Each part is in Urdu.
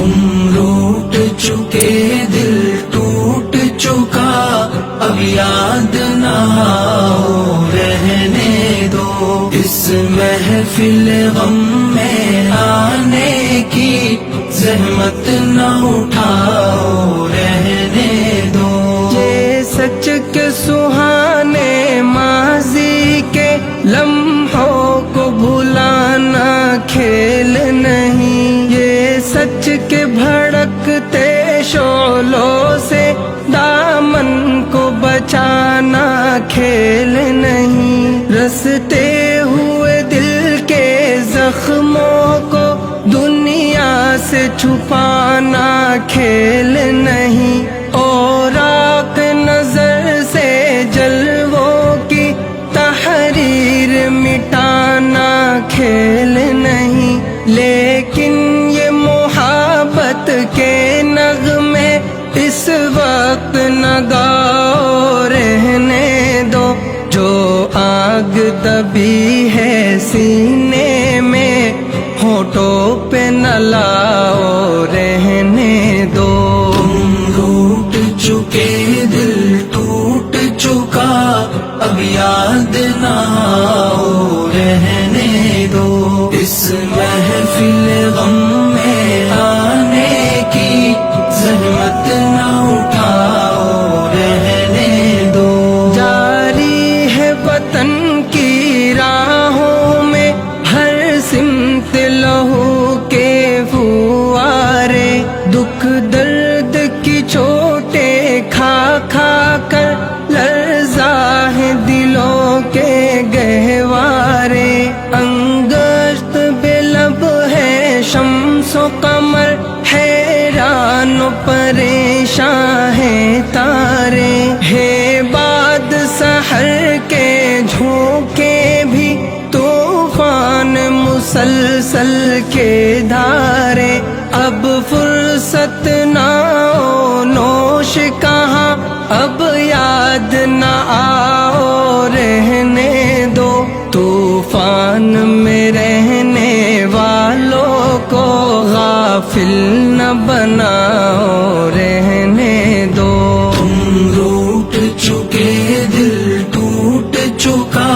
تم روٹ چکے دل ٹوٹ چکا، اب یاد نہ آؤ رہنے دو، اس محفل غم میں آنے کی زحمت نہ اٹھاؤ رہنے دو۔ یہ سچ کے سہانے ماضی کے لمحوں کو بھلانا کھیل نہیں، یہ سچ کے بھڑکتے شعلوں سے دامن کو بچانا کھیل نہیں، رستے ہوئے دل کے زخموں کو دنیا سے چھپانا کھیل نہیں، اور آنکھ نظر سے جلووں کی تحریر مٹانا کھیل نہیں، لیکن یہ محبت کے نغمے اس وقت نہ گاؤ رہنے دو، جو آگ دبی ہے سینے میں ہونٹوں پہ نہ لاؤ رہنے دو۔ تم روٹ چکے دل ٹوٹ چکا، اب یاد نہ آؤ رہنے دو، اس محفل غم میں آنے کی زحمت نہ اٹھاؤ رہنے دو۔ جاری ہے وطن کی راہوں میں ہر سمت لہو کے فوارے، دکھ درد کی چوٹیں کھا کھا کر لرزا ہے دلوں کے گہوارے، انگشت بے لب ہے شمس و قمر، حیران و پریشان ہے تارے، ہے باد سحر کے جھونکے بھی طوفان مسلسل کے دھارے، اب فرصت نہ ہو نوش کہاں، اب یاد نہ آؤ رہنے دو، طوفان میں رہنے والوں کو غافل نہ بناؤ رہنے دو۔ تم روٹ چکے دل ٹوٹ چکا،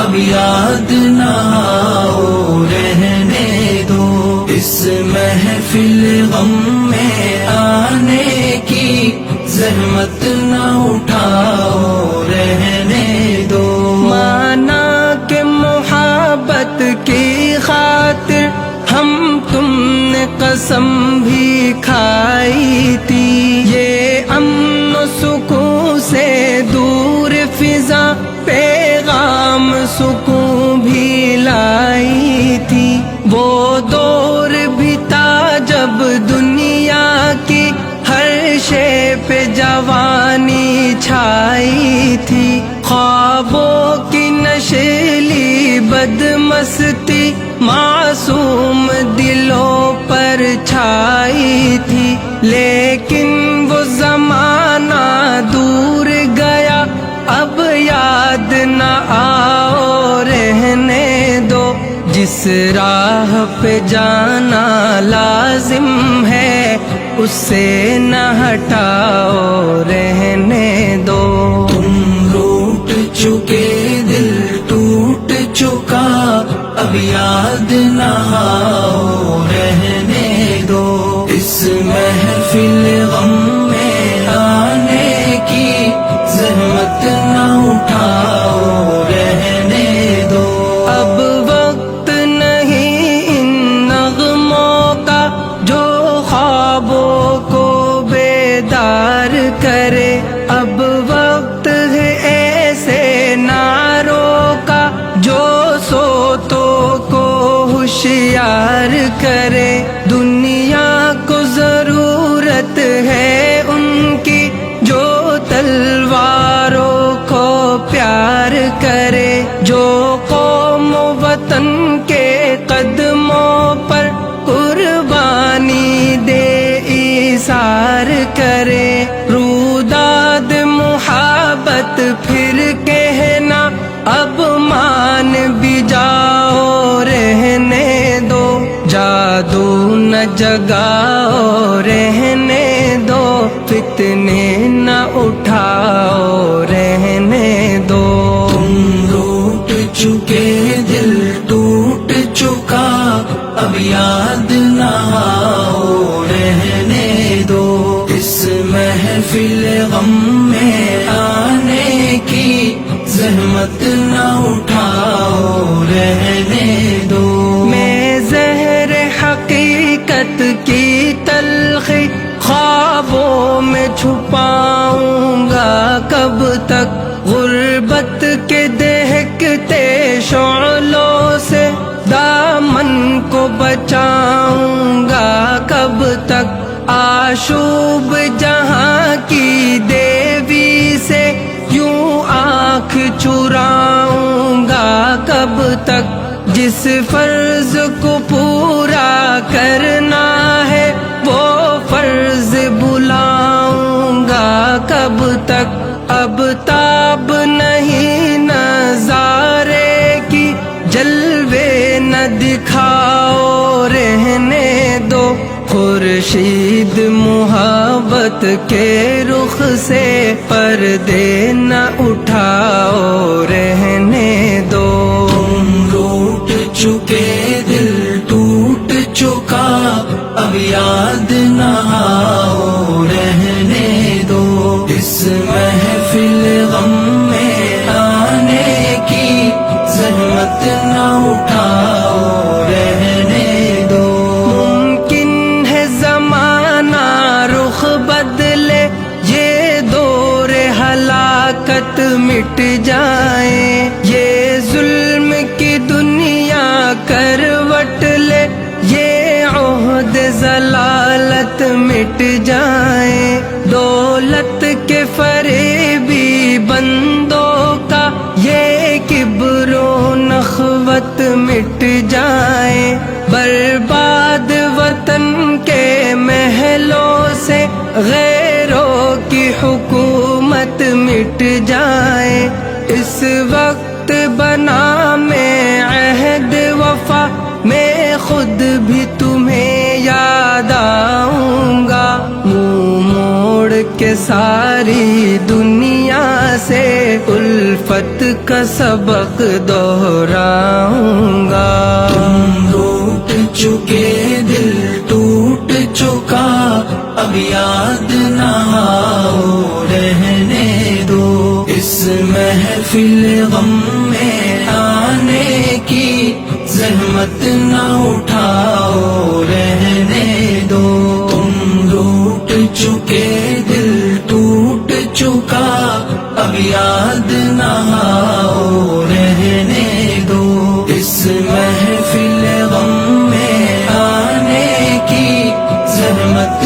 اب یاد نہ آؤ رہنے دو، اس محفل غم میں آنے کی زحمت نہ اٹھاؤ رہنے دو۔ مانا کہ محبت کی خاطر ہم تم نے قسم بھی کھائی تھی، یہ امن و سکون سے دور فضا پیغام سکون بھی لائی تھی، وہ دور بھی تھا جب دنیا کی ہر شے پہ جوانی چھائی تھی، خوابوں کی نشیلی بدمستی معصوم دلوں پر چھائی تھی، لیکن وہ زمانہ دور گیا، اب یاد نہ آؤ رہنے دو، جس راہ پہ جانا لازم ہے اس سے نہ ہٹاؤ رہنے دو۔ تم روٹ چکے دل ٹوٹ چکا، اب یاد نہ آؤ رہنے دو، اس محفل غم میں آنے کی زحمت نہ اٹھاؤ رہنے دو۔ اب وقت نہیں ان نغموں کا جو خوابوں کو بیدار کرے، اب وقت ہے ایسے نعروں کا جو سوتوں کو ہوشیار کرے، دنیا کو ضرورت ہے ان کی جو تلواروں کو پیار کرے، جو قوم و وطن کے قدموں پر قربانی دے ایثار کرے، روداد محبت پھر کہنا اب مان بھی جاؤ رہنے دو، جادو لگاؤ رہنے دو، فتنے نہ اٹھاؤ رہنے دو۔ تم روٹ چکے دل ٹوٹ چکا، اب یاد نہ آؤ رہنے دو۔ اس محفل غم میں آنے کی زحمت نہ اٹھاؤ رہنے دو۔ میں زہر حقیقت کی تلخی خوابوں میں چھپاؤں گا کب تک، غربت کے دہکتے شعلوں سے دامن کو بچاؤں گا کب تک، آشوب جہاں کی دیوی سے یوں آنکھ چراؤں گا کب تک، جس فرض کو پورا کرنا ہے وہ فرض بلاؤں گا کب تک، اب تاب نہیں نظارے کی جلوے نہ دکھاؤ رہنے دو، خورشید محبت کے رخ سے پردے نہ اٹھاؤ رہنے دو۔ تم روٹ چکے دل ٹوٹ چکا، اب یاد نہ آؤ رہنے دو۔ اس محفل غم میں آنے کی زحمت نہ اٹھاؤ رہنے دو۔ ممکن ہے زمانہ رخ بدلے، یہ دور ہلاکت مٹ جائے، یہ ظلم کی دنیا کروٹ لے، یہ عہد ضلالت مٹ جائے، دولت کے فریبی بندوں کا یہ کبر و نخوت مٹ جائے، برباد وطن کے محلوں سے غیروں کی حکومت مٹ جائے، اس وقت بنا میں عہد وفا، میں خود بھی تمہیں یاد آؤں گا، منہ موڑ کے ساری دنیا سے الفت کا سبق دہراؤں گا۔ تم روٹ چکے دل ٹوٹ چکا، اب یاد نہ آؤ رہنے دو۔ اس محفل غم میں آنے کی زحمت نہ اٹھاؤ رہنے دو۔ تم روٹ چکے دل ٹوٹ چکا، اب یاد نہ آؤ رہنے دو۔ اس محفل غم میں آنے کی زحمت